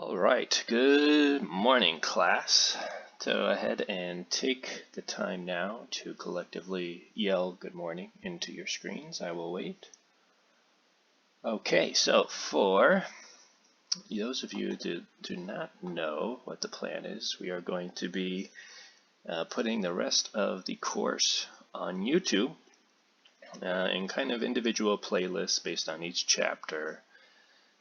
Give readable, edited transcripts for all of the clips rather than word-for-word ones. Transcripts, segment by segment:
All right, good morning, class. Go ahead and take the time now to collectively yell good morning into your screens. I will wait. Okay, so for those of you that do not know what the plan is, we are going to be putting the rest of the course on YouTube in kind of individual playlists based on each chapter.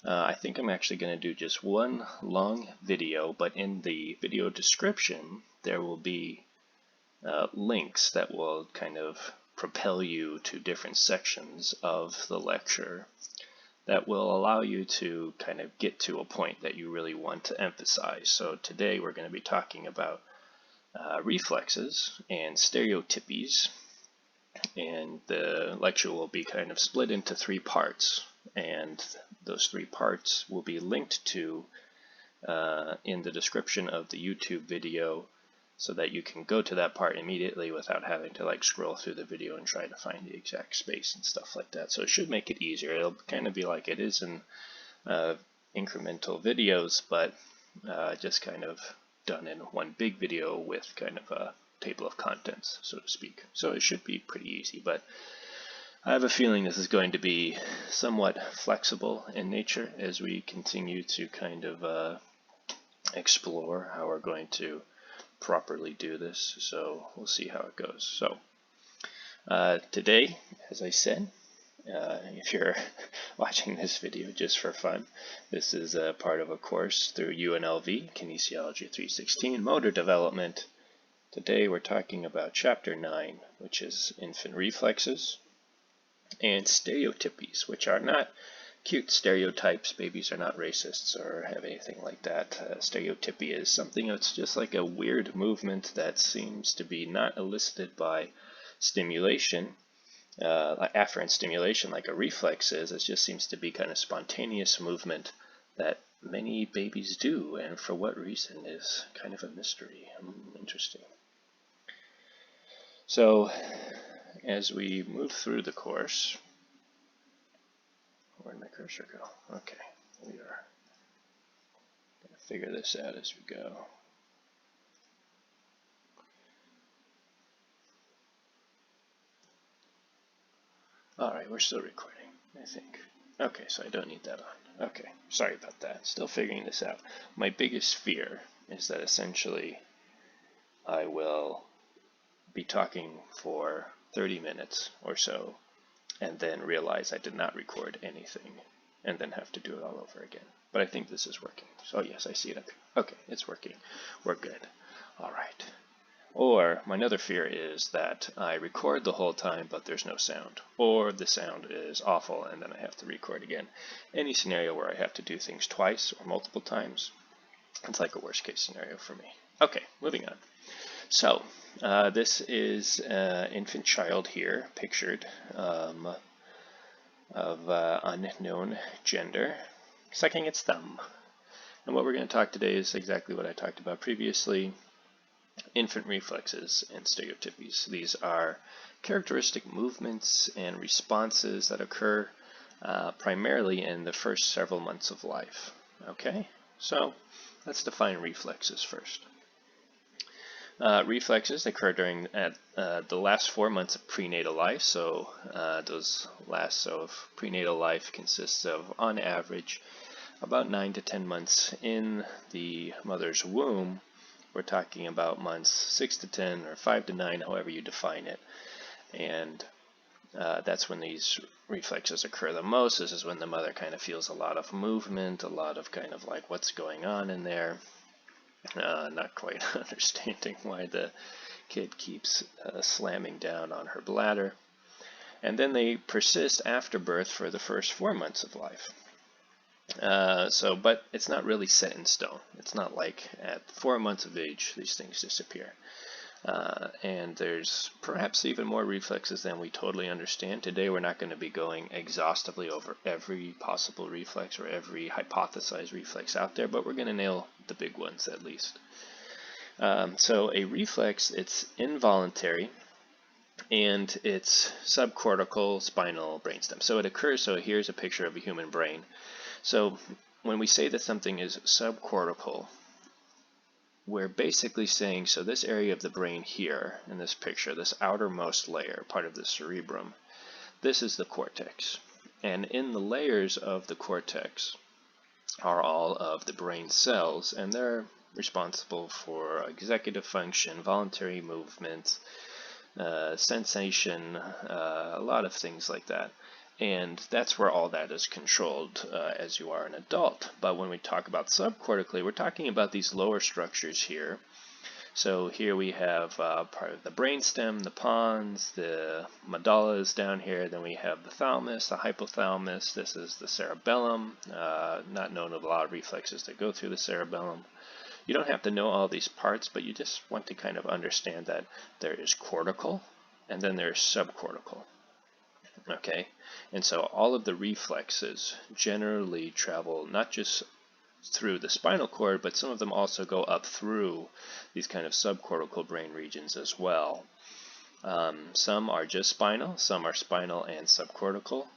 I think I'm actually going to do just one long video, but in the video description there will be links that will kind of propel you to different sections of the lecture that will allow you to kind of get to a point that you really want to emphasize. So today we're going to be talking about reflexes and stereotypies, and the lecture will be kind of split into 3 parts, and those 3 parts will be linked to in the description of the YouTube video, so that you can go to that part immediately without having to like scroll through the video and try to find the exact space and stuff like that. So it should make it easier. It'll kind of be like it is in incremental videos, but just kind of done in one big video with kind of a table of contents, so to speak. So it should be pretty easy, but I have a feeling this is going to be somewhat flexible in nature as we continue to kind of explore how we're going to properly do this. So we'll see how it goes. So today, as I said, if you're watching this video just for fun, this is a part of a course through UNLV, Kinesiology 316, Motor Development. Today we're talking about Chapter 9, which is Infant Reflexes, and Stereotypies, which are not cute stereotypes. Babies are not racists or have anything like that. Stereotypy is something that's just like a weird movement that seems to be not elicited by stimulation, afferent stimulation like a reflex is. It just seems to be kind of spontaneous movement that many babies do, and for what reason is kind of a mystery. Interesting. So as we move through the course, where did my cursor go? Okay, we are going to figure this out as we go. Alright, we're still recording, I think. Okay, so I don't need that on. Okay, sorry about that. Still figuring this out. My biggest fear is that essentially I will be talking for 30 minutes or so and then realize I did not record anything and then have to do it all over again. But I think this is working. So yes, I see it up here. Okay, it's working. We're good. All right. Or my other fear is that I record the whole time but there's no sound, or the sound is awful and then I have to record again. Any scenario where I have to do things twice or multiple times, it's like a worst case scenario for me. Okay, moving on. So this is an infant child here, pictured, of unknown gender, sucking its thumb. And what we're going to talk today is exactly what I talked about previously: infant reflexes and stereotypies. These are characteristic movements and responses that occur primarily in the first several months of life. Okay, so let's define reflexes first. Reflexes occur during the last 4 months of prenatal life. So prenatal life consists of, on average, about 9 to 10 months in the mother's womb. We're talking about months 6 to 10 or 5 to 9, however you define it. And that's when these reflexes occur the most. This is when the mother kind of feels a lot of movement, a lot of kind of like what's going on in there. Not quite understanding why the kid keeps slamming down on her bladder. And then they persist after birth for the first 4 months of life. But it's not really set in stone. It's not like at 4 months of age these things disappear. And there's perhaps even more reflexes than we totally understand. Today we're not going to be going exhaustively over every possible reflex or every hypothesized reflex out there, but we're going to nail the big ones at least. So a reflex, it's involuntary, and it's subcortical spinal brainstem. So it occurs, so here's a picture of a human brain. So when we say that something is subcortical, we're basically saying, so this area of the brain here in this picture, this outermost layer, part of the cerebrum, this is the cortex. And in the layers of the cortex are all of the brain cells, and they're responsible for executive function, voluntary movement, sensation, a lot of things like that. And that's where all that is controlled as you are an adult. But when we talk about subcortically, we're talking about these lower structures here. So here we have part of the brainstem, the pons, the medulla is down here, then we have the thalamus, the hypothalamus, this is the cerebellum, not known of a lot of reflexes that go through the cerebellum. You don't have to know all these parts, but you just want to kind of understand that there is cortical, and then there's subcortical. Okay, and so all of the reflexes generally travel not just through the spinal cord, but some of them also go up through these kind of subcortical brain regions as well. Some are just spinal, some are spinal and subcortical.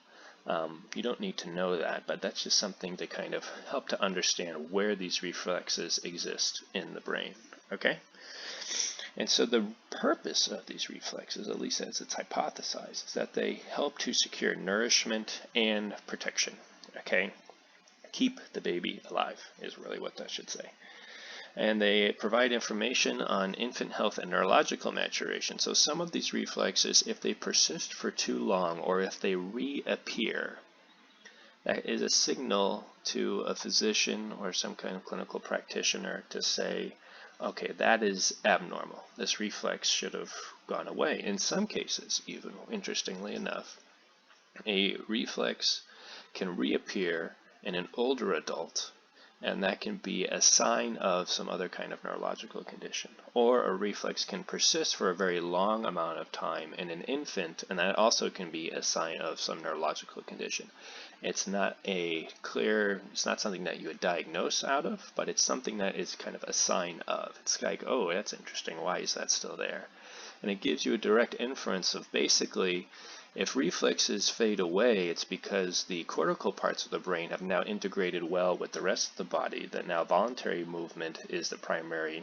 You don't need to know that, but that's just something to kind of help to understand where these reflexes exist in the brain. Okay? And so the purpose of these reflexes, at least as it's hypothesized, is that they help to secure nourishment and protection. Okay? Keep the baby alive is really what that should say. And they provide information on infant health and neurological maturation. So some of these reflexes, if they persist for too long or if they reappear, that is a signal to a physician or some kind of clinical practitioner to say, okay, that is abnormal. This reflex should have gone away. In some cases, even interestingly enough, a reflex can reappear in an older adult, and that can be a sign of some other kind of neurological condition. Or a reflex can persist for a very long amount of time in an infant, and that also can be a sign of some neurological condition. It's not it's not something that you would diagnose out of, but it's something that is kind of a sign of. It's like, oh, that's interesting, why is that still there? And it gives you a direct inference of basically, if reflexes fade away, it's because the cortical parts of the brain have now integrated well with the rest of the body, that now voluntary movement is the primary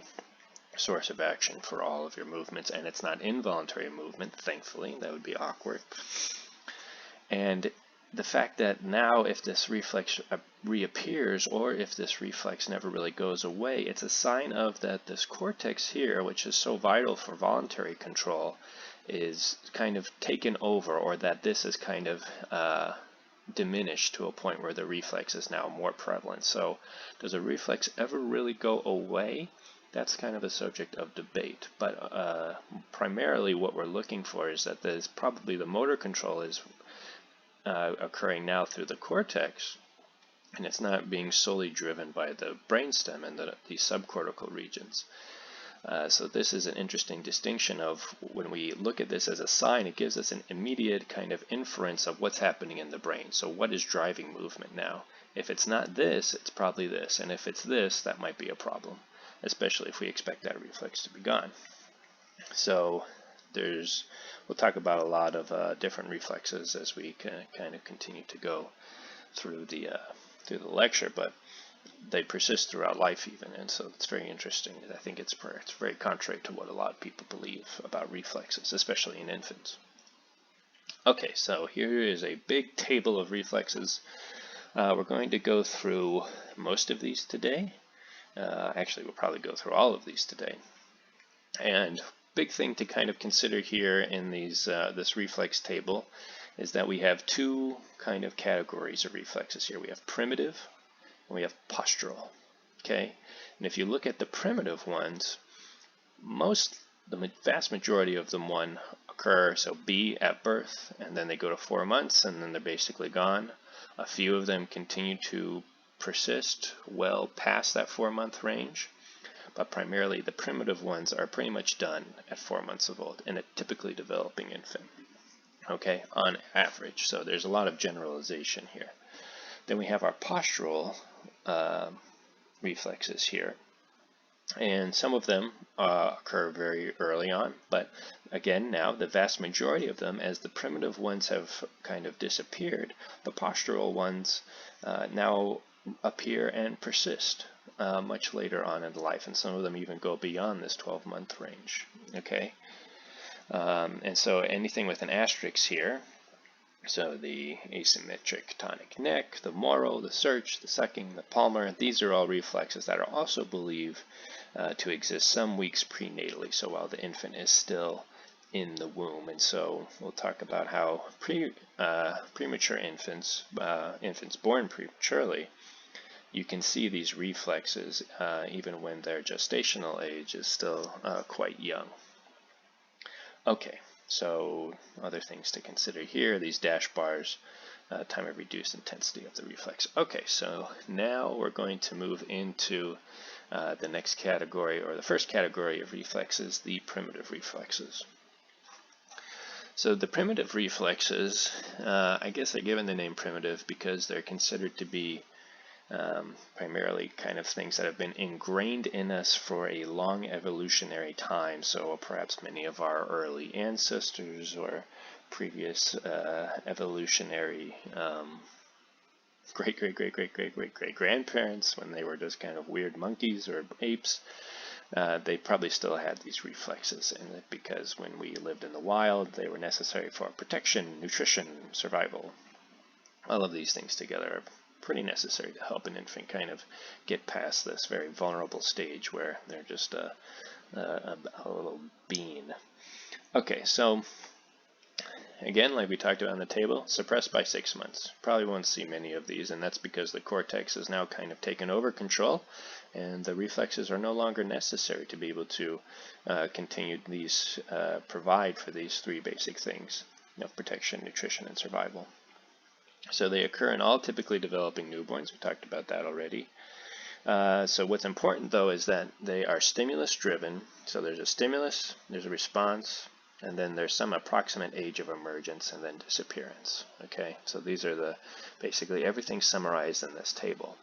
source of action for all of your movements, and it's not involuntary movement, thankfully. That would be awkward. And the fact that now if this reflex reappears, or if this reflex never really goes away, it's a sign of that this cortex here, which is so vital for voluntary control, is kind of taken over, or that this is kind of diminished to a point where the reflex is now more prevalent. So does a reflex ever really go away? That's kind of a subject of debate, but primarily what we're looking for is that there's probably the motor control is occurring now through the cortex, and it's not being solely driven by the brainstem and the subcortical regions. So this is an interesting distinction of when we look at this as a sign, it gives us an immediate kind of inference of what's happening in the brain. So what is driving movement now? If it's not this, it's probably this. And if it's this, that might be a problem, especially if we expect that reflex to be gone. So we'll talk about a lot of different reflexes as we kind of continue to go through the lecture, but they persist throughout life even, and so it's very interesting. I think it's very contrary to what a lot of people believe about reflexes, especially in infants. Okay, so here is a big table of reflexes. We're going to go through most of these today. Actually, we'll probably go through all of these today. And big thing to kind of consider here in this reflex table is that we have two kind of categories of reflexes here. We have primitive and we have postural. Okay, and if you look at the primitive ones, the vast majority of them occur, so B at birth, and then they go to 4 months, and then they're basically gone. A few of them continue to persist well past that 4-month range, but primarily the primitive ones are pretty much done at 4 months of old in a typically developing infant, okay, on average. So there's a lot of generalization here. Then we have our postural reflexes here, and some of them occur very early on, but again, now the vast majority of them, as the primitive ones have kind of disappeared, the postural ones now appear and persist much later on in life, and some of them even go beyond this 12-month range. Okay, and so anything with an asterisk here, so the asymmetric tonic neck, the moro, the search, the sucking, the palmar, these are all reflexes that are also believed to exist some weeks prenatally, so while the infant is still in the womb. And so we'll talk about how premature infants, infants born prematurely, you can see these reflexes even when their gestational age is still quite young. Okay, so other things to consider here, these dash bars, time of reduced intensity of the reflex. Okay, so now we're going to move into the next category, or the first category of reflexes, the primitive reflexes. So the primitive reflexes, I guess they're given the name primitive because they're considered to be primarily kind of things that have been ingrained in us for a long evolutionary time. So perhaps many of our early ancestors or previous evolutionary great-great-great-great-great-great-great-grandparents, when they were just kind of weird monkeys or apes, they probably still had these reflexes in it because when we lived in the wild, they were necessary for protection, nutrition, survival. All of these things together are pretty necessary to help an infant kind of get past this very vulnerable stage where they're just a little bean. Okay, so again, like we talked about on the table, suppressed by 6 months. Probably won't see many of these, and that's because the cortex has now kind of taken over control, and the reflexes are no longer necessary to be able to continue these, provide for these three basic things of protection, nutrition, and survival. So they occur in all typically developing newborns. We talked about that already. So what's important, though, is that they are stimulus-driven. So there's a stimulus, there's a response, and then there's some approximate age of emergence and then disappearance. Okay, so these are the basically everything summarized in this table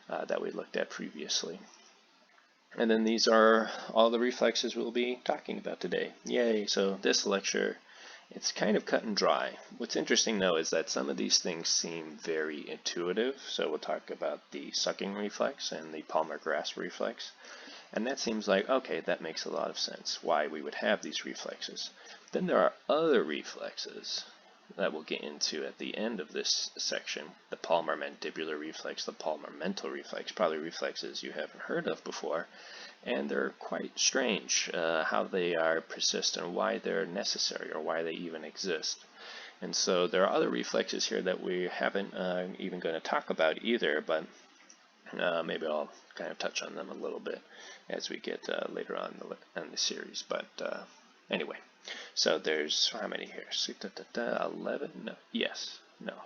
that we looked at previously. And then these are all the reflexes we'll be talking about today. Yay! So this lecture, it's kind of cut and dry. What's interesting, though, is that some of these things seem very intuitive. So we'll talk about the sucking reflex and the palmar grasp reflex. And that seems like, okay, that makes a lot of sense, why we would have these reflexes. Then there are other reflexes that we'll get into at the end of this section. The palmar mandibular reflex, the palmar mental reflex, probably reflexes you haven't heard of before. And they're quite strange how they are persist and why they're necessary or why they even exist. And so there are other reflexes here that we haven't even going to talk about either, but maybe I'll kind of touch on them a little bit as we get later on in the series. But anyway, so there's how many here? 11? No.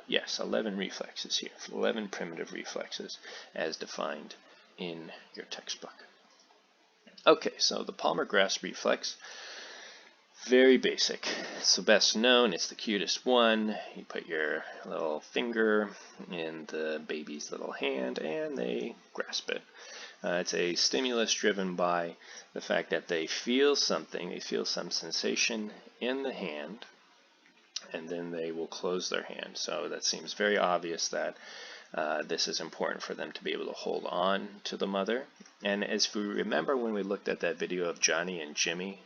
Yes. 11 reflexes here. 11 primitive reflexes as defined in your textbook. Okay, so the palmar grasp reflex, very basic. It's the best known, it's the cutest one. You put your little finger in the baby's little hand and they grasp it. It's a stimulus driven by the fact that they feel something, they feel some sensation in the hand, and then they will close their hand. So that seems very obvious that this is important for them to be able to hold on to the mother. And as we remember when we looked at that video of Johnny and Jimmy,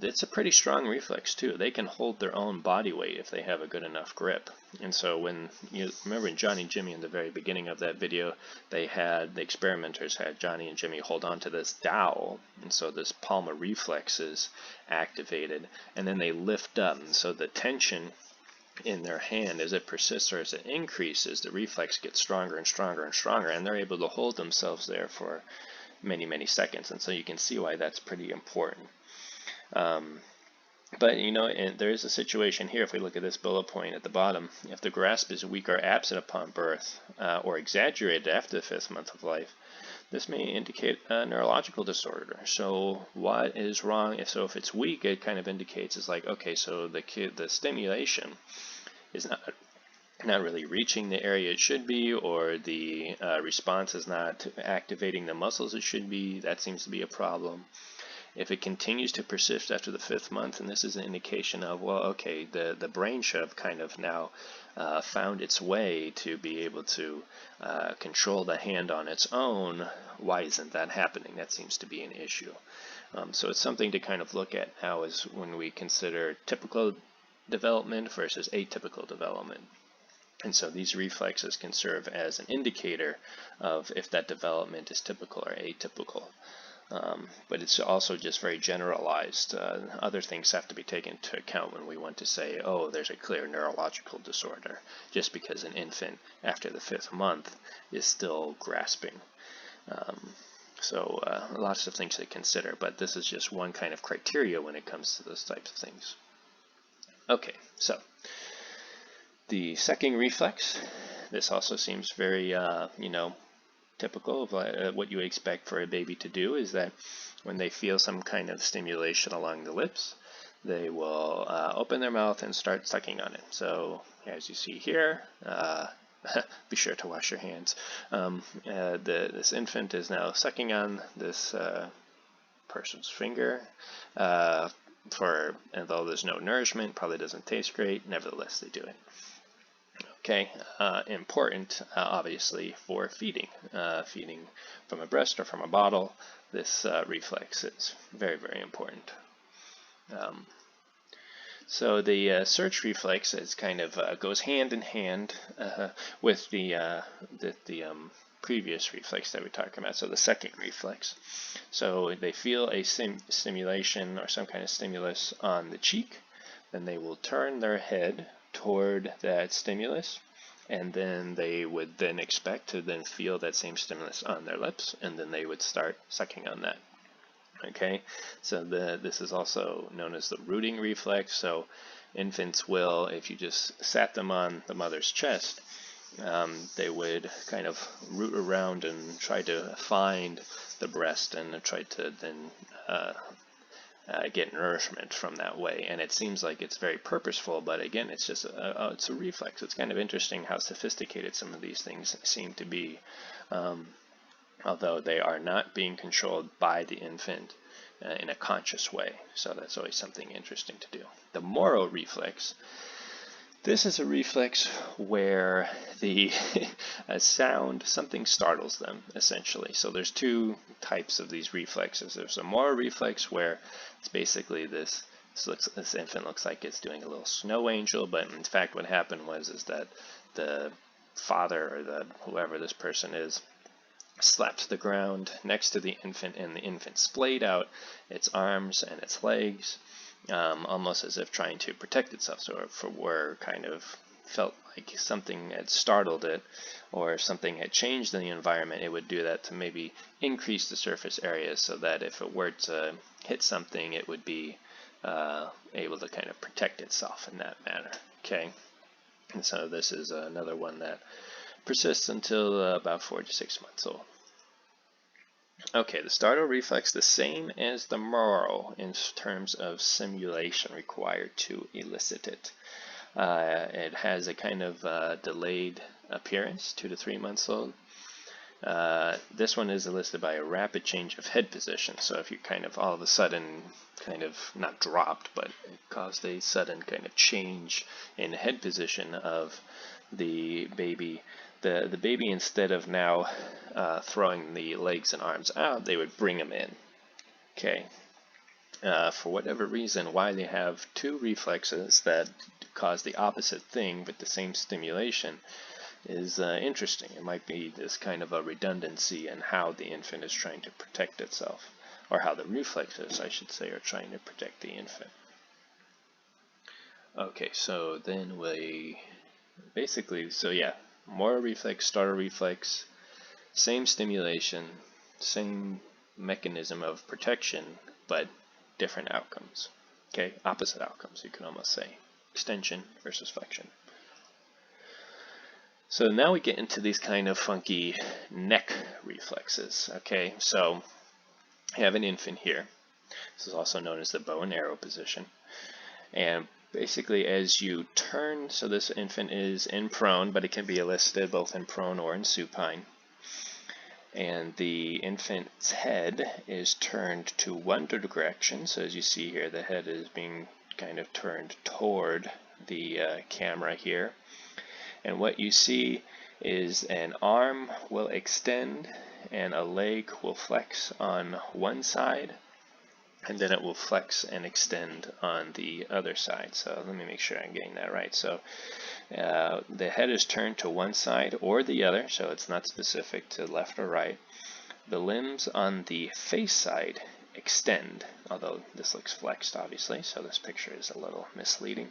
it's a pretty strong reflex too. They can hold their own body weight if they have a good enough grip. And so when you remember in Johnny and Jimmy in the very beginning of that video, the experimenters had Johnny and Jimmy hold on to this dowel, and so this palmar reflex is activated, and then they lift up, and so the tension in their hand, as it persists or as it increases, the reflex gets stronger and stronger and stronger, and they're able to hold themselves there for many, many seconds. And so you can see why that's pretty important. But there is a situation here. If we look at this bullet point at the bottom, if the grasp is weak or absent upon birth or exaggerated after the 5th month of life, this may indicate a neurological disorder. So what is wrong? If it's weak, it kind of indicates it's like, okay, so the stimulation is not really reaching the area it should be, or the response is not activating the muscles it should be. That seems to be a problem. If it continues to persist after the 5th month, and this is an indication of, well, okay, the brain should have kind of now found its way to be able to control the hand on its own, why isn't that happening? That seems to be an issue. So it's something to kind of look at now is when we consider typical development versus atypical development. And so these reflexes can serve as an indicator of if that development is typical or atypical. But it's also just very generalized. Other things have to be taken into account when we want to say, oh, there's a clear neurological disorder, just because an infant after the 5th month is still grasping. So lots of things to consider, but this is just one kind of criteria when it comes to those types of things. Okay, so the sucking reflex, this also seems very, typical of what you expect for a baby to do, is that when they feel some kind of stimulation along the lips, they will open their mouth and start sucking on it. So as you see here, be sure to wash your hands. This infant is now sucking on this person's finger. Although there's no nourishment, probably doesn't taste great, nevertheless they do it. Okay, important, obviously, for feeding. Feeding from a breast or from a bottle, this reflex is very, very important. So the search reflex is kind of goes hand in hand with the previous reflex that we talked about, so the second reflex. So they feel a stimulation or some kind of stimulus on the cheek, then they will turn their head toward that stimulus, and then they would then expect to then feel that same stimulus on their lips, and then they would start sucking on that. Okay, so this is also known as the rooting reflex. So infants will, if you just sat them on the mother's chest, they would kind of root around and try to find the breast and try to then get nourishment from that way. And it seems like it's very purposeful, but again, it's just it's a reflex. It's kind of interesting how sophisticated some of these things seem to be, although they are not being controlled by the infant in a conscious way. So that's always something interesting to do. The Moro reflex. This is a reflex where the sound, something startles them, essentially. So there's two types of these reflexes. There's a Moro reflex where it's basically this infant looks like it's doing a little snow angel, but in fact what happened is that the father or whoever this person is slapped the ground next to the infant, and the infant splayed out its arms and its legs, almost as if trying to protect itself. So if it were kind of felt like something had startled it or something had changed in the environment, it would do that to maybe increase the surface area so that if it were to hit something, it would be able to kind of protect itself in that manner. Okay, and so this is another one that persists until about 4 to 6 months old. Okay, the startle reflex, the same as the Moro in terms of simulation required to elicit it. It has a kind of delayed appearance, 2 to 3 months old. This one is elicited by a rapid change of head position. So if you kind of all of a sudden kind of not dropped, but it caused a sudden kind of change in head position of the baby, the baby, instead of now throwing the legs and arms out, they would bring them in. Okay. For whatever reason, why they have two reflexes that cause the opposite thing but the same stimulation is interesting. It might be this kind of a redundancy in how the infant is trying to protect itself, or how the reflexes, I should say, are trying to protect the infant. Okay, so then Moro reflex, startle reflex, same stimulation, same mechanism of protection, but different outcomes. Okay, opposite outcomes, you can almost say. Extension versus flexion. So now we get into these kind of funky neck reflexes. Okay, so I have an infant here. This is also known as the bow and arrow position. And basically as you turn, so this infant is in prone, but it can be elicited both in prone or in supine. And the infant's head is turned to one direction. So as you see here, the head is being kind of turned toward the camera here. And what you see is an arm will extend and a leg will flex on one side, and then it will flex and extend on the other side. So let me make sure I'm getting that right. So the head is turned to one side or the other, so it's not specific to left or right. The limbs on the face side extend, although this looks flexed obviously, so this picture is a little misleading,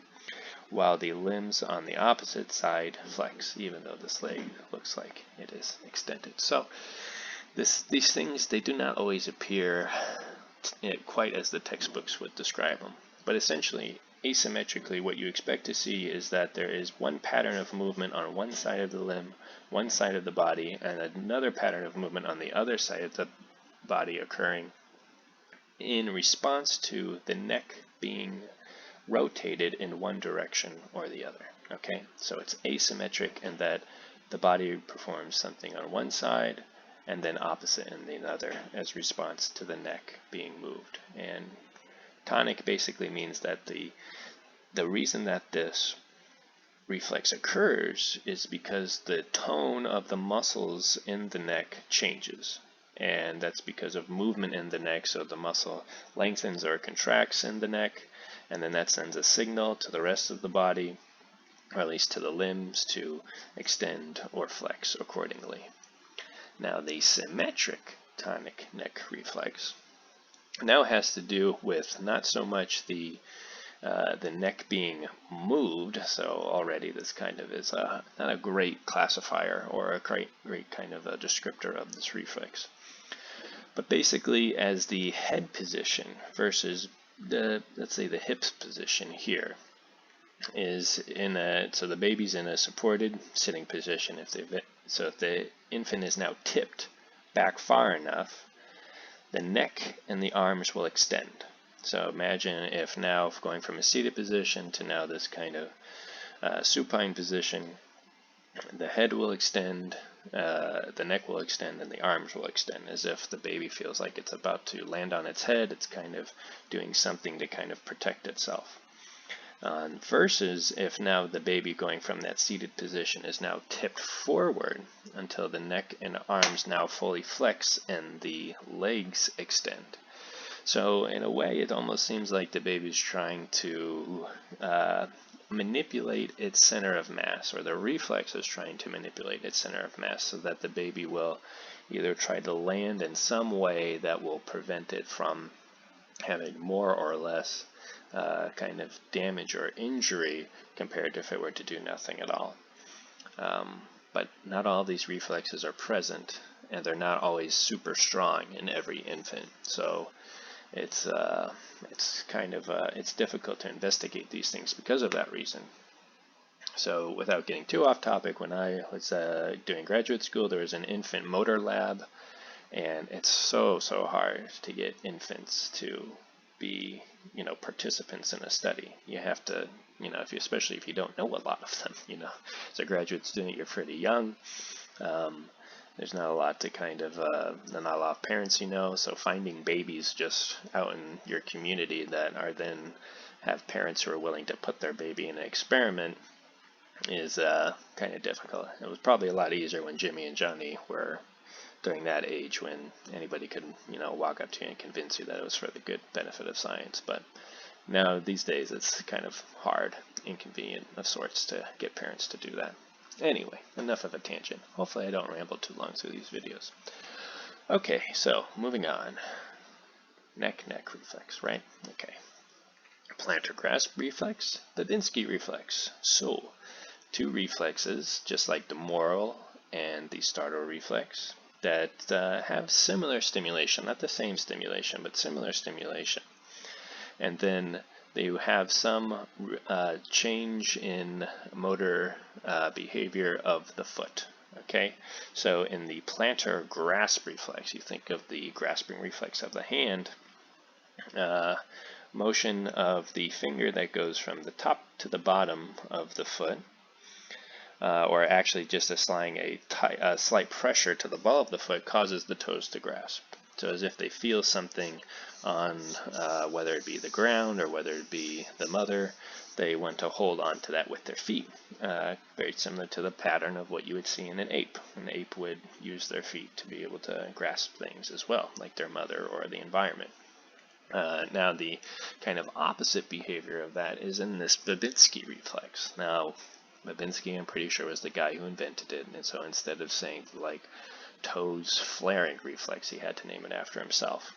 while the limbs on the opposite side flex, even though this leg looks like it is extended. So these things, they do not always appear quite as the textbooks would describe them, but essentially asymmetrically what you expect to see is that there is one pattern of movement on one side of the limb, one side of the body, and another pattern of movement on the other side of the body occurring in response to the neck being rotated in one direction or the other. Okay, so it's asymmetric in that the body performs something on one side and then opposite in the other as response to the neck being moved. And tonic basically means that the reason that this reflex occurs is because the tone of the muscles in the neck changes. And that's because of movement in the neck, so the muscle lengthens or contracts in the neck, and then that sends a signal to the rest of the body, or at least to the limbs, to extend or flex accordingly. Now the symmetric tonic neck reflex now has to do with not so much the neck being moved, so already this kind of is not a great classifier or a great kind of a descriptor of this reflex. But basically, as the head position versus let's say the hips position here is so the baby's in a supported sitting position. If the infant is now tipped back far enough, the neck and the arms will extend. So imagine if now going from a seated position to now this kind of supine position, the head will extend, the neck will extend, and the arms will extend, as if the baby feels like it's about to land on its head. It's kind of doing something to kind of protect itself. Versus if now the baby going from that seated position is now tipped forward until the neck and arms now fully flex and the legs extend. So in a way, it almost seems like the baby's trying to manipulate its center of mass, or the reflex is trying to manipulate its center of mass, so that the baby will either try to land in some way that will prevent it from having more or less kind of damage or injury compared to if it were to do nothing at all. But not all these reflexes are present, and they're not always super strong in every infant. So it's difficult to investigate these things because of that reason. So without getting too off topic, when I was doing graduate school, there was an infant motor lab, and it's so hard to get infants to be participants in a study. You have to, especially if you don't know a lot of them, as a graduate student, you're pretty young. There's not a lot to not a lot of parents, so finding babies just out in your community that are then have parents who are willing to put their baby in an experiment is kind of difficult. It was probably a lot easier when Jimmy and Johnny were during that age, when anybody could, walk up to you and convince you that it was for the good benefit of science. But now these days it's kind of hard, inconvenient of sorts to get parents to do that. Anyway, enough of a tangent. Hopefully I don't ramble too long through these videos. Okay, so moving on. Neck reflex, right? Okay. Plantar grasp reflex, Babinski reflex. So, two reflexes, just like the moral and the startle reflex, that have similar stimulation, not the same stimulation, but similar stimulation. And then they have some change in motor behavior of the foot. Okay, so in the plantar grasp reflex, you think of the grasping reflex of the hand, motion of the finger that goes from the top to the bottom of the foot, or actually just applying a slight pressure to the ball of the foot causes the toes to grasp. So as if they feel something on whether it be the ground or whether it be the mother, they want to hold on to that with their feet. Very similar to the pattern of what you would see in an ape. An ape would use their feet to be able to grasp things as well, like their mother or the environment. Now the kind of opposite behavior of that is in this Babinski reflex. Now Babinski, I'm pretty sure, was the guy who invented it, and so instead of saying like toes flaring reflex, he had to name it after himself.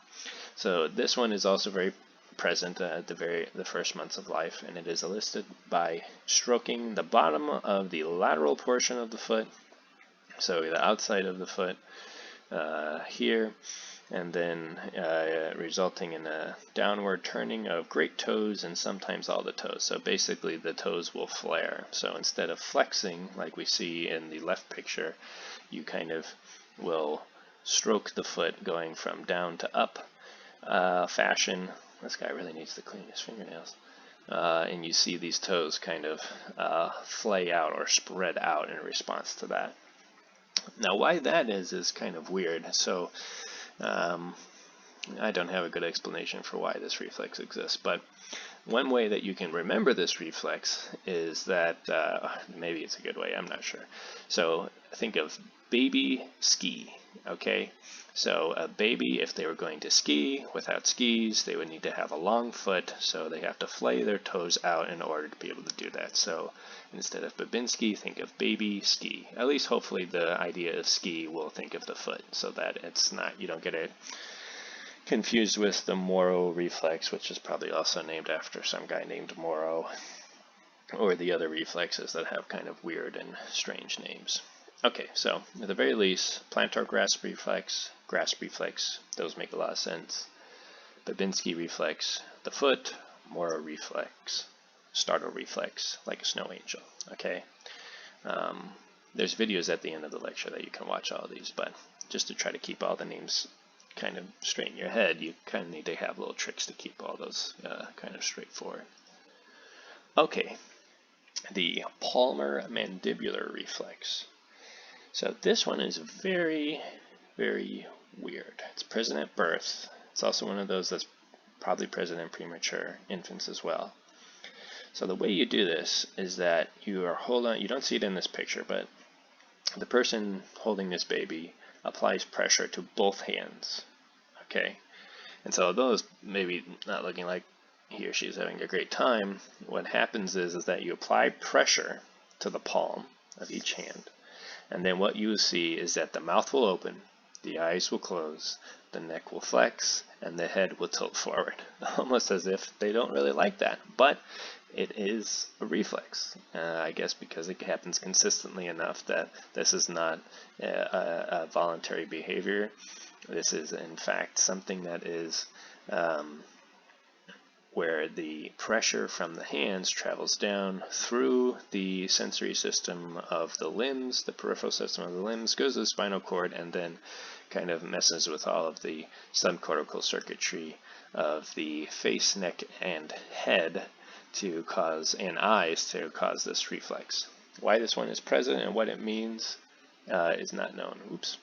So this one is also very present at the first months of life, and it is elicited by stroking the bottom of the lateral portion of the foot, so the outside of the foot here, and then resulting in a downward turning of great toes and sometimes all the toes. So basically the toes will flare. So instead of flexing like we see in the left picture, you kind of will stroke the foot going from down to up fashion. This guy really needs to clean his fingernails. And you see these toes kind of flay out or spread out in response to that. Now why that is kind of weird. So I don't have a good explanation for why this reflex exists, but one way that you can remember this reflex is that, maybe it's a good way, I'm not sure. So think of baby ski, okay? So a baby, if they were going to ski without skis, they would need to have a long foot, so they have to flay their toes out in order to be able to do that. So instead of Babinski, think of baby ski. At least hopefully the idea of ski will think of the foot, so that it's not, you don't get it confused with the Moro reflex, which is probably also named after some guy named Moro, or the other reflexes that have kind of weird and strange names. Okay, so at the very least, plantar grasp reflex, those make a lot of sense. Babinski reflex, the foot, Moro reflex, startle reflex, like a snow angel. Okay, there's videos at the end of the lecture that you can watch all of these, but just to try to keep all the names kind of straight in your head, you kind of need to have little tricks to keep all those kind of straightforward. Okay, the palmar mandibular reflex. So this one is very, very weird. It's present at birth. It's also one of those that's probably present in premature infants as well. So the way you do this is that you are you don't see it in this picture, but the person holding this baby applies pressure to both hands, okay? And so although it's maybe not looking like he or she is having a great time, what happens is that you apply pressure to the palm of each hand, and then what you will see is that the mouth will open, the eyes will close, the neck will flex, and the head will tilt forward, almost as if they don't really like that. But it is a reflex, I guess because it happens consistently enough that this is not a voluntary behavior. This is in fact something that is where the pressure from the hands travels down through the sensory system of the limbs, the peripheral system of the limbs, goes to the spinal cord, and then kind of messes with all of the subcortical circuitry of the face, neck, and head to cause, and eyes to cause this reflex. Why this one is present and what it means is not known. Oops.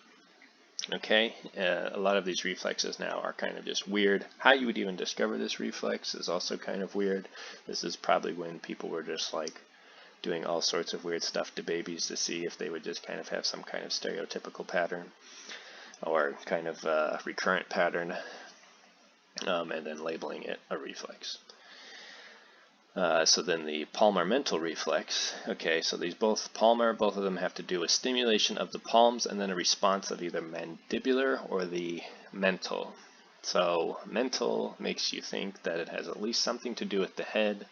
Okay, a lot of these reflexes now are kind of just weird. How you would even discover this reflex is also kind of weird. This is probably when people were just like doing all sorts of weird stuff to babies to see if they would just kind of have some kind of stereotypical pattern or kind of recurrent pattern, and then labeling it a reflex. So then the palmar mental reflex, okay, so these both of them have to do with stimulation of the palms and then a response of either mandibular or the mental. So mental makes you think that it has at least something to do with the head.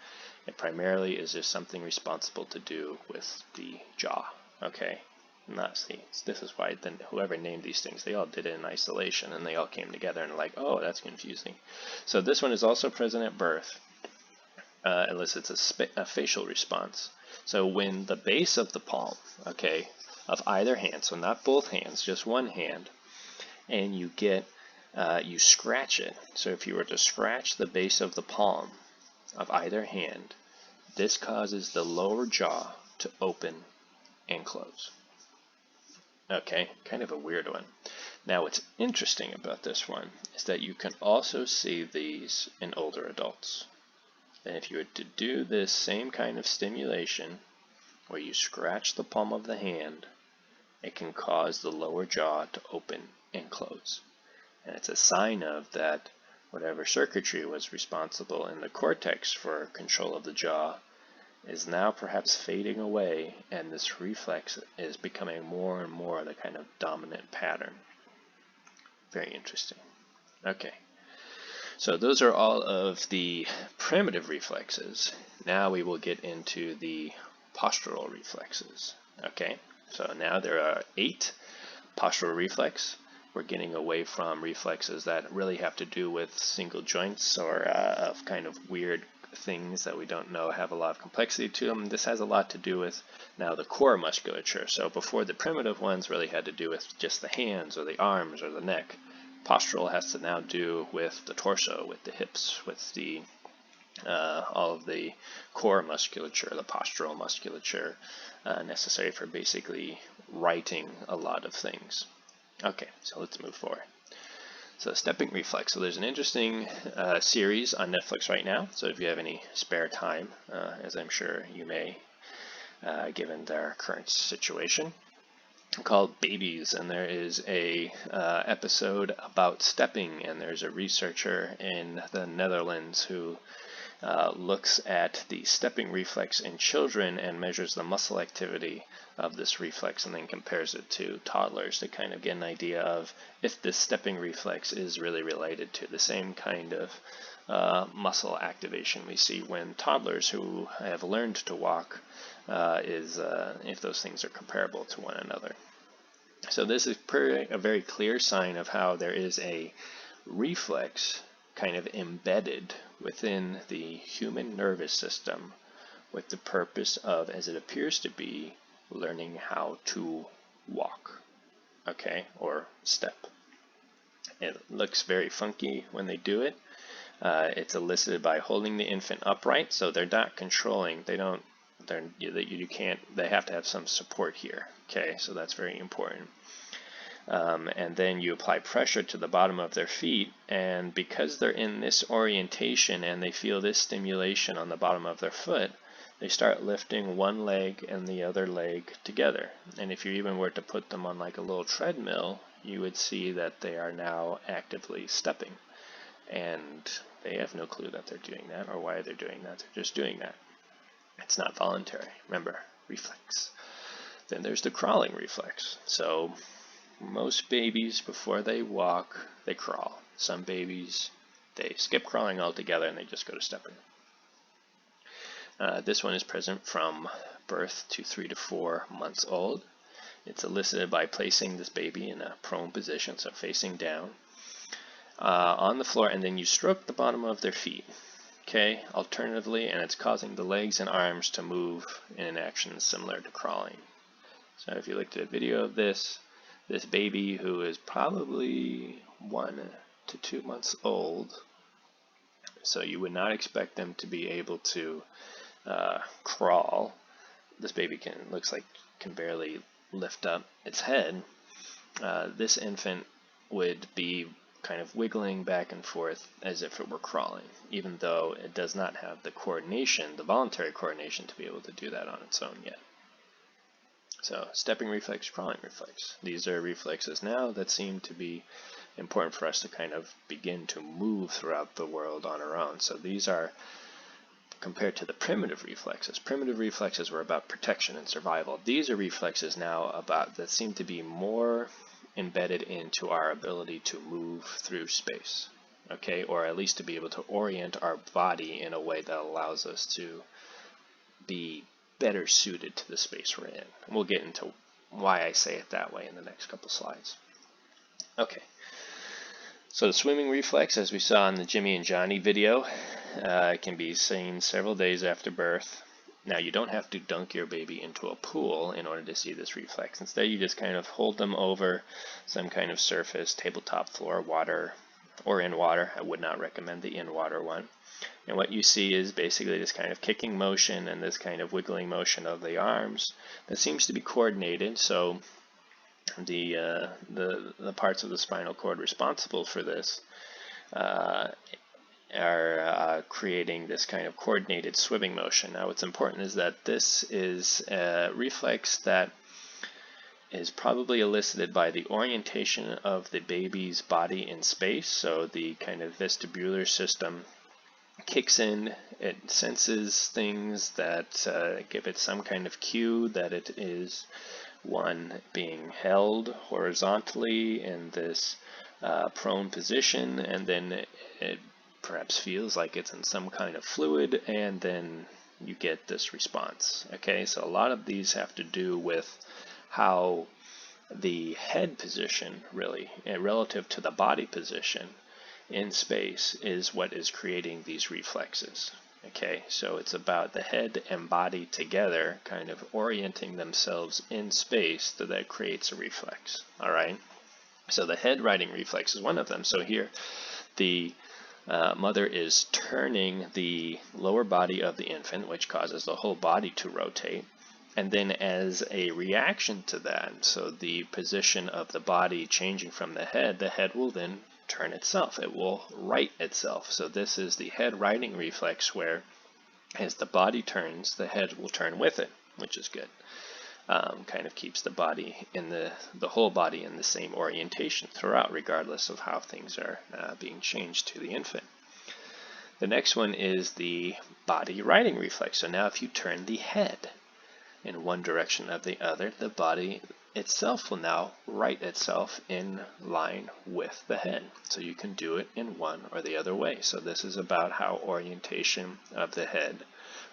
It primarily is just something responsible to do with the jaw, okay? This is why then whoever named these things, they all did it in isolation and they all came together and like, oh, that's confusing. So this one is also present at birth. Elicits a facial response. So when the base of the palm, okay, of either hand, so not both hands, just one hand, and you get, you scratch it. So if you were to scratch the base of the palm of either hand, this causes the lower jaw to open and close. Okay, kind of a weird one. Now what's interesting about this one is that you can also see these in older adults. And if you were to do this same kind of stimulation, where you scratch the palm of the hand, it can cause the lower jaw to open and close. And it's a sign of that whatever circuitry was responsible in the cortex for control of the jaw is now perhaps fading away, and this reflex is becoming more and more the kind of dominant pattern. Very interesting. Okay, so those are all of the primitive reflexes. Now we will get into the postural reflexes. Okay, so now there are 8 postural reflex. We're getting away from reflexes that really have to do with single joints or of kind of weird things that we don't know have a lot of complexity to them. This has a lot to do with now the core musculature. So before, the primitive ones really had to do with just the hands or the arms or the neck. Postural has to now do with the torso, with the hips, with the all of the core musculature, the postural musculature necessary for basically writing a lot of things. Okay, so let's move forward. So stepping reflex. So there's an interesting series on Netflix right now. So if you have any spare time, as I'm sure you may, given their current situation, called Babies, and there is a episode about stepping, and there's a researcher in the Netherlands who looks at the stepping reflex in children and measures the muscle activity of this reflex and then compares it to toddlers to kind of get an idea of if this stepping reflex is really related to the same kind of muscle activation we see when toddlers who have learned to walk, if those things are comparable to one another. So this is a very clear sign of how there is a reflex kind of embedded within the human nervous system with the purpose of, as it appears to be, learning how to walk, okay, or step. It looks very funky when they do it. It's elicited by holding the infant upright, so they're not controlling. They have to have some support here, okay, so that's very important. And then you apply pressure to the bottom of their feet, and because they're in this orientation and they feel this stimulation on the bottom of their foot, they start lifting one leg and the other leg together. And if you even were to put them on like a little treadmill, you would see that they are now actively stepping. And they have no clue that they're doing that or why they're doing that. They're just doing that. It's not voluntary. Remember, reflex. Then there's the crawling reflex. So most babies, before they walk, they crawl. Some babies, they skip crawling altogether and they just go to stepping. This one is present from birth to 3 to 4 months old. It's elicited by placing this baby in a prone position, so facing down, on the floor, and then you stroke the bottom of their feet, okay, alternatively, and it's causing the legs and arms to move in an action similar to crawling. So if you looked at a video of this baby who is probably 1 to 2 months old, so you would not expect them to be able to crawl. This baby can barely lift up its head. This infant would be kind of wiggling back and forth as if it were crawling, even though it does not have the coordination, the voluntary coordination, to be able to do that on its own yet. So stepping reflex, crawling reflex. These are reflexes now that seem to be important for us to kind of begin to move throughout the world on our own. So these are compared to the primitive reflexes. Primitive reflexes were about protection and survival. These are reflexes now that seem to be more embedded into our ability to move through space, okay, or at least to be able to orient our body in a way that allows us to be better suited to the space we're in. And we'll get into why I say it that way in the next couple slides. Okay, so the swimming reflex, as we saw in the Jimmy and Johnny video, can be seen several days after birth. Now, you don't have to dunk your baby into a pool in order to see this reflex. Instead, you just kind of hold them over some kind of surface, tabletop, floor, water, or in water. I would not recommend the in-water one. And what you see is basically this kind of kicking motion and this kind of wiggling motion of the arms that seems to be coordinated. So the parts of the spinal cord responsible for this are creating this kind of coordinated swimming motion. Now, what's important is that this is a reflex that is probably elicited by the orientation of the baby's body in space. So the kind of vestibular system kicks in, it senses things that give it some kind of cue that it is one being held horizontally in this prone position, and then it perhaps feels like it's in some kind of fluid, and then you get this response. Okay, so a lot of these have to do with how the head position, really, relative to the body position in space, is what is creating these reflexes. Okay, so it's about the head and body together kind of orienting themselves in space that creates a reflex. All right, so the head righting reflex is one of them. So here the mother is turning the lower body of the infant, which causes the whole body to rotate. And then as a reaction to that, so the position of the body changing from the head will then turn itself. It will right itself. So this is the head righting reflex, where as the body turns, the head will turn with it, which is good. Kind of keeps the body in the whole body in the same orientation throughout, regardless of how things are being changed to the infant. The next one is the body righting reflex. So now if you turn the head in one direction or the other, the body itself will now right itself in line with the head. So you can do it in one or the other way. So this is about how orientation of the head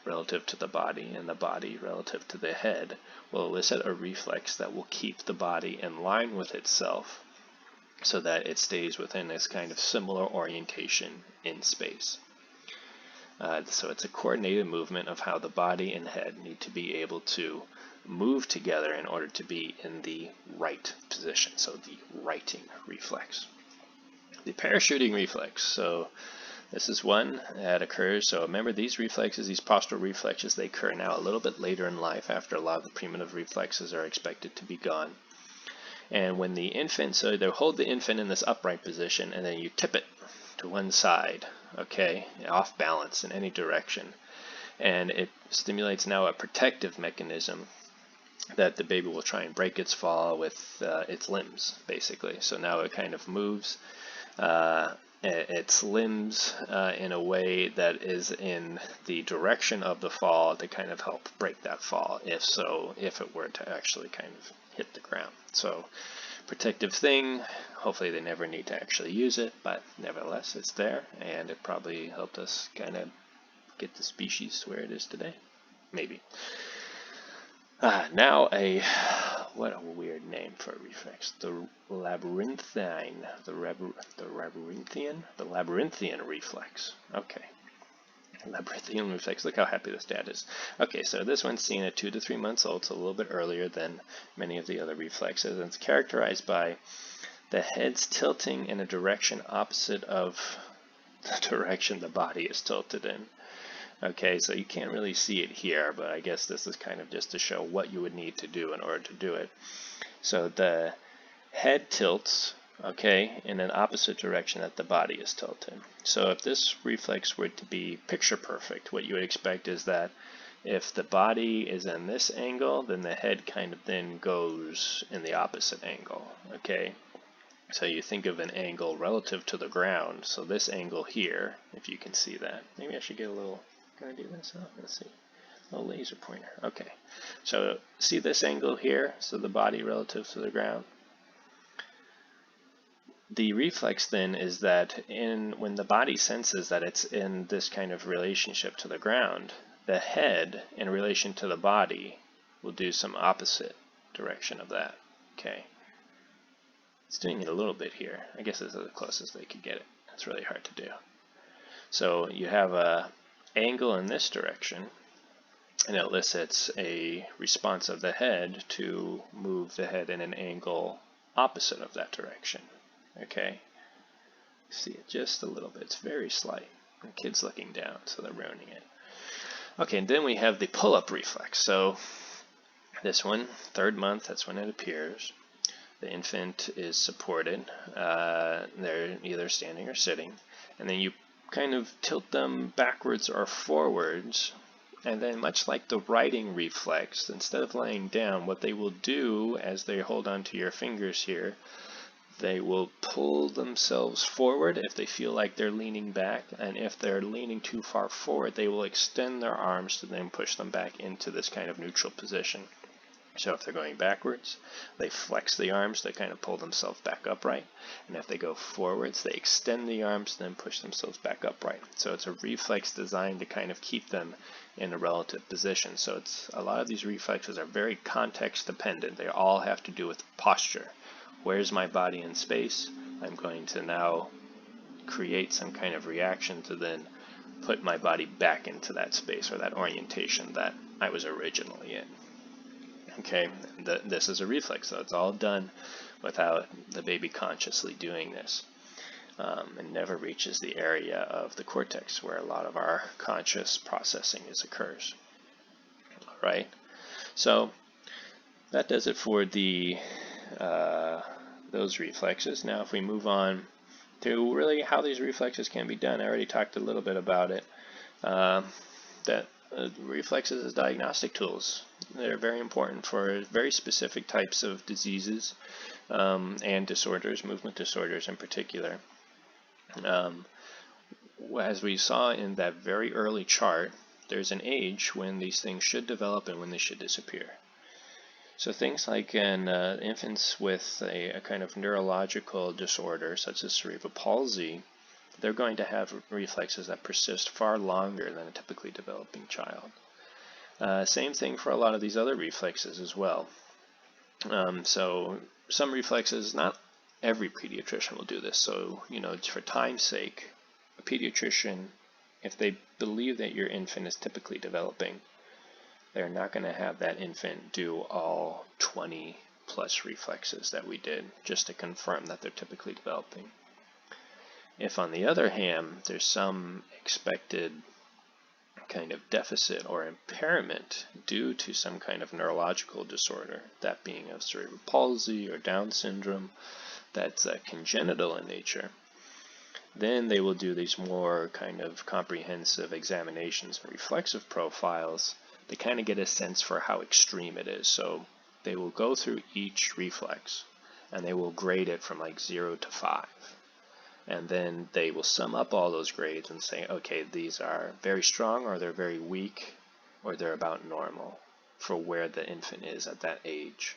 relative to the body and the body relative to the head will elicit a reflex that will keep the body in line with itself so that it stays within this kind of similar orientation in space. So it's a coordinated movement of how the body and head need to be able to move together in order to be in the right position, so the righting reflex. The parachuting reflex, so this is one that occurs. So remember, these reflexes, these postural reflexes, they occur now a little bit later in life after a lot of the primitive reflexes are expected to be gone. And when the infant, so they hold the infant in this upright position, and then you tip it to one side, okay, off balance in any direction. And it stimulates now a protective mechanism that the baby will try and break its fall with its limbs, basically. So now it kind of moves its limbs in a way that is in the direction of the fall to kind of help break that fall, if it were to actually kind of hit the ground. So protective thing, hopefully they never need to actually use it, but nevertheless it's there, and it probably helped us kind of get the species where it is today, maybe. Now what a weird name for a reflex, the labyrinthian reflex. Okay, labyrinthian reflex. Look how happy this dad is. Okay, so this one's seen at 2 to 3 months old, so a little bit earlier than many of the other reflexes, and it's characterized by the head's tilting in a direction opposite of the direction the body is tilted in. Okay, so you can't really see it here, but I guess this is kind of just to show what you would need to do in order to do it. So the head tilts, okay, in an opposite direction that the body is tilted. So if this reflex were to be picture perfect, what you would expect is that if the body is in this angle, then the head kind of then goes in the opposite angle, okay? So you think of an angle relative to the ground. So this angle here, if you can see that. Maybe I should get a little, can I do this? Oh, let's see. A little laser pointer. Okay. So see this angle here? So the body relative to the ground. The reflex then is that when the body senses that it's in this kind of relationship to the ground, the head in relation to the body will do some opposite direction of that. Okay. It's doing it a little bit here. I guess this is the closest they could get it. It's really hard to do. So you have a angle in this direction, and it elicits a response of the head to move the head in an angle opposite of that direction. Okay? See it just a little bit. It's very slight. The kid's looking down, so they're ruining it. Okay, and then we have the pull-up reflex. So this one, 3rd month, that's when it appears. The infant is supported. They're either standing or sitting. And then you kind of tilt them backwards or forwards. And then much like the writing reflex, instead of laying down, what they will do as they hold onto your fingers here, they will pull themselves forward if they feel like they're leaning back, and if they're leaning too far forward, they will extend their arms to then push them back into this kind of neutral position. So if they're going backwards, they flex the arms to kind of pull themselves back upright, and if they go forwards, they extend the arms and then push themselves back upright. So it's a reflex designed to kind of keep them in a relative position. So a lot of these reflexes are very context dependent. They all have to do with posture. Where's my body in space? I'm going to now create some kind of reaction to then put my body back into that space or that orientation that I was originally in. Okay, this is a reflex, so it's all done without the baby consciously doing this. It never reaches the area of the cortex where a lot of our conscious processing occurs. All right, so that does it for the those reflexes. Now if we move on to really how these reflexes can be done, I already talked a little bit about it. Reflexes as diagnostic tools. They're very important for very specific types of diseases and disorders, movement disorders in particular. As we saw in that very early chart, there's an age when these things should develop and when they should disappear. So things like in infants with a kind of neurological disorder, such as cerebral palsy, they're going to have reflexes that persist far longer than a typically developing child. Same thing for a lot of these other reflexes as well. So some reflexes, not every pediatrician will do this. So, for time's sake, a pediatrician, if they believe that your infant is typically developing, they're not going to have that infant do all 20 plus reflexes that we did just to confirm that they're typically developing. If, on the other hand, there's some expected kind of deficit or impairment due to some kind of neurological disorder, that being of cerebral palsy or Down syndrome, that's congenital in nature, then they will do these more kind of comprehensive examinations and reflexive profiles to kind of get a sense for how extreme it is. So they will go through each reflex and they will grade it from like 0 to 5. And then they will sum up all those grades and say, okay, these are very strong, or they're very weak, or they're about normal for where the infant is at that age.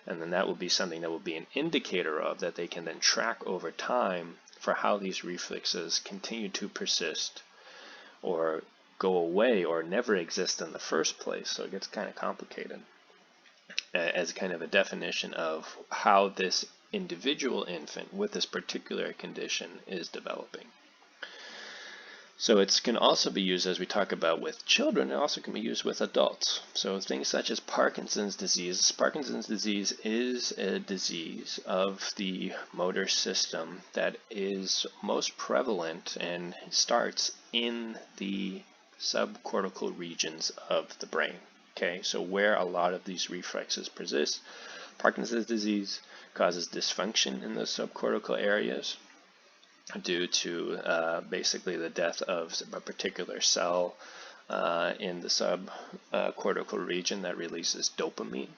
And then that will be something that will be an indicator of that they can then track over time for how these reflexes continue to persist or go away or never exist in the first place. So it gets kind of complicated as kind of a definition of how this individual infant with this particular condition is developing. So it can also be used, as we talk about with children, it also can be used with adults. So things such as Parkinson's disease. Parkinson's disease is a disease of the motor system that is most prevalent and starts in the subcortical regions of the brain. Okay, so where a lot of these reflexes persist. Parkinson's disease causes dysfunction in the subcortical areas due to basically the death of a particular cell in the subcortical region that releases dopamine.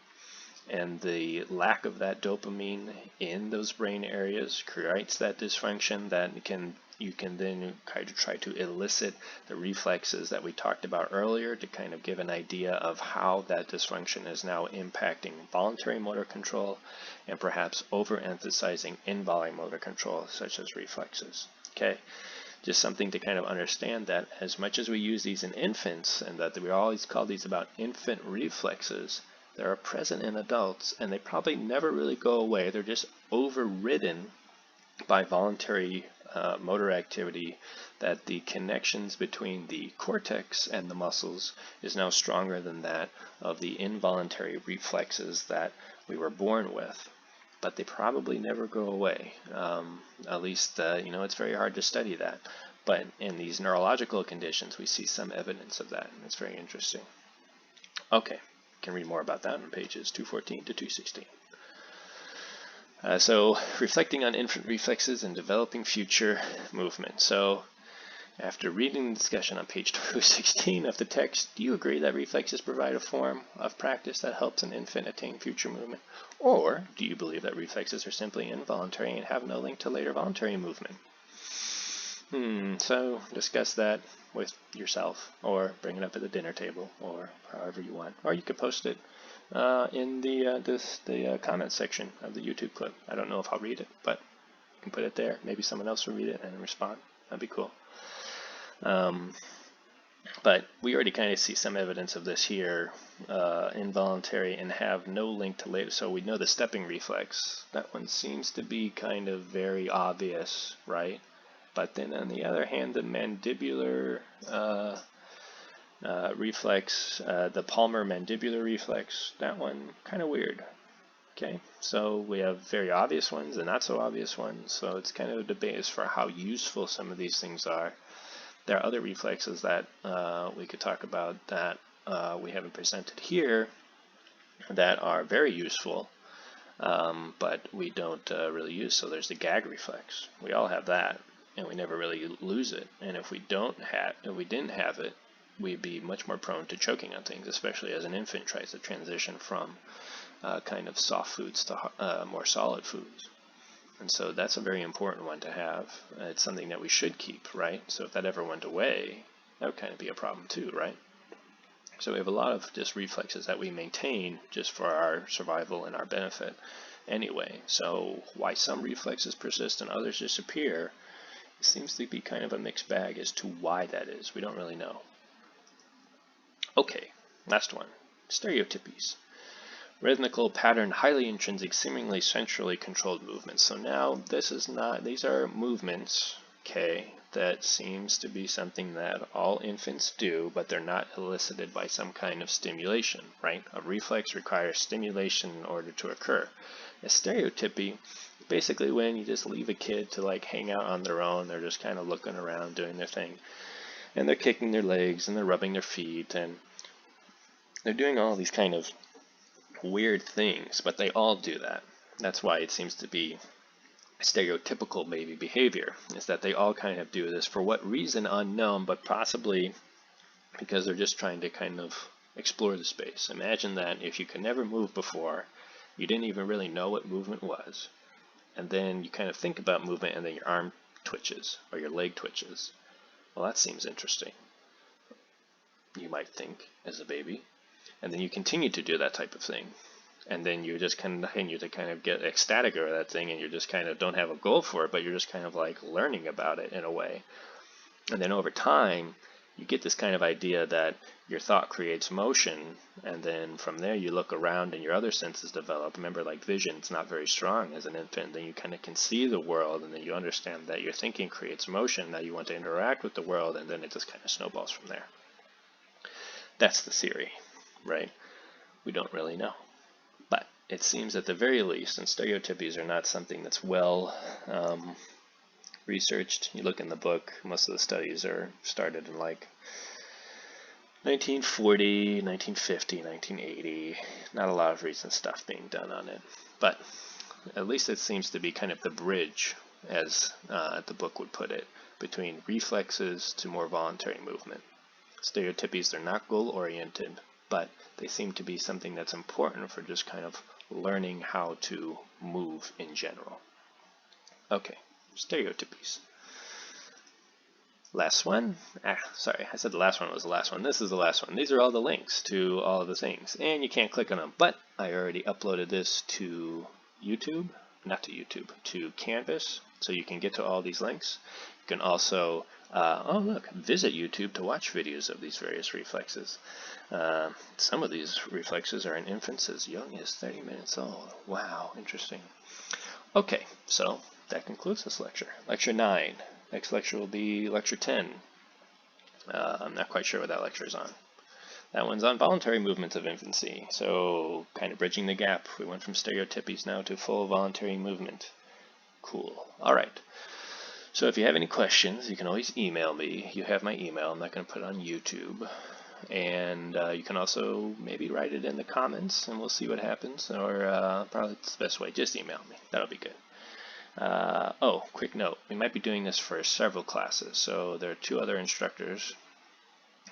And the lack of that dopamine in those brain areas creates that dysfunction that you can then try to elicit the reflexes that we talked about earlier to kind of give an idea of how that dysfunction is now impacting voluntary motor control and perhaps overemphasizing involuntary motor control, such as reflexes. Okay, just something to kind of understand that as much as we use these in infants, and that we always call these about infant reflexes, they are present in adults, and they probably never really go away. They're just overridden by voluntary motor activity, that the connections between the cortex and the muscles is now stronger than that of the involuntary reflexes that we were born with. But they probably never go away. At least, it's very hard to study that. But in these neurological conditions, we see some evidence of that, and it's very interesting. Okay. Can read more about that on pages 214 to 216. So reflecting on infant reflexes and developing future movement. So after reading the discussion on page 216 of the text, do you agree that reflexes provide a form of practice that helps an infant attain future movement? Or do you believe that reflexes are simply involuntary and have no link to later voluntary movement? So discuss that with yourself, or bring it up at the dinner table, or however you want. Or you could post it in the comment section of the YouTube clip. I don't know if I'll read it, but you can put it there. Maybe someone else will read it and respond. That'd be cool. But we already kind of see some evidence of this here, involuntary and have no link to later. So we know the stepping reflex. That one seems to be kind of very obvious, right? But then on the other hand, the mandibular reflex, the palmar mandibular reflex, that one kind of weird. Okay, so we have very obvious ones and not so obvious ones. So it's kind of a debate as for how useful some of these things are. There are other reflexes that we could talk about that we haven't presented here that are very useful, but we don't really use. So there's the gag reflex. We all have that, and we never really lose it. And if we didn't have it, we'd be much more prone to choking on things, especially as an infant tries to transition from kind of soft foods to more solid foods. And so that's a very important one to have. It's something that we should keep, right? So if that ever went away, that would kind of be a problem too, right? So we have a lot of just reflexes that we maintain just for our survival and our benefit anyway. So why some reflexes persist and others disappear, it seems to be kind of a mixed bag as to why that is. We don't really know. Okay, last one. Stereotypies. Rhythmical, patterned, highly intrinsic, seemingly centrally controlled movements. So now these are movements, okay, that seems to be something that all infants do, but they're not elicited by some kind of stimulation, right? A reflex requires stimulation in order to occur. A stereotypy, basically when you just leave a kid to like hang out on their own, they're just kind of looking around doing their thing, and they're kicking their legs and they're rubbing their feet and they're doing all these kind of weird things, but they all do that. That's why it seems to be stereotypical baby behavior, is that they all kind of do this for what reason unknown, but possibly because they're just trying to kind of explore the space. Imagine that if you could never move before, you didn't even really know what movement was, and then you kind of think about movement and then your arm twitches or your leg twitches. Well, that seems interesting, you might think, as a baby. And then you continue to do that type of thing. And then you just continue to kind of get ecstatic over that thing, and you just kind of don't have a goal for it, but you're just kind of like learning about it in a way. And then over time, you get this kind of idea that your thought creates motion, and then from there you look around and your other senses develop. Remember, like vision's not very strong as an infant. Then you kind of can see the world, and then you understand that your thinking creates motion. Now you want to interact with the world, and then it just kind of snowballs from there. That's the theory. Right? We don't really know. But it seems at the very least, and stereotypies are not something that's well researched. You look in the book, most of the studies are started in like 1940, 1950, 1980. Not a lot of recent stuff being done on it. But at least it seems to be kind of the bridge, as the book would put it, between reflexes to more voluntary movement. Stereotypies are not goal-oriented, but they seem to be something that's important for just kind of learning how to move in general. Okay, stereotypies. Last one. Sorry, I said the last one was the last one. This is the last one. These are all the links to all of the things, and you can't click on them, but I already uploaded this to YouTube, not to YouTube, to Canvas, so you can get to all these links. You can also visit YouTube to watch videos of these various reflexes. Some of these reflexes are in infants as young as 30 minutes old. Wow, interesting. Okay, so that concludes this lecture. Lecture 9. Next lecture will be lecture 10. I'm not quite sure what that lecture is on. That one's on voluntary movements of infancy. So kind of bridging the gap. We went from stereotypies now to full voluntary movement. Cool. All right. So if you have any questions, you can always email me. You have my email. I'm not going to put it on YouTube. and you can also maybe write it in the comments, and we'll see what happens. Or probably it's the best way, just email me. That'll be good. Oh, quick note, we might be doing this for several classes, so there are 2 other instructors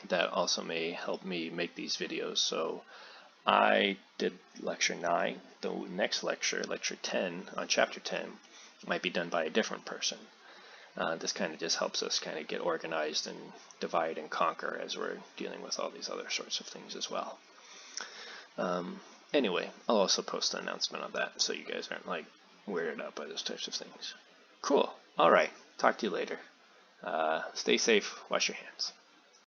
that also may help me make these videos. So I did lecture 9. The next lecture, lecture 10 on chapter 10, might be done by a different person. This kind of just helps us kind of get organized and divide and conquer as we're dealing with all these other sorts of things as well. Anyway, I'll also post an announcement on that so you guys aren't like weirded out by those types of things. Cool. All right. Talk to you later. Stay safe. Wash your hands.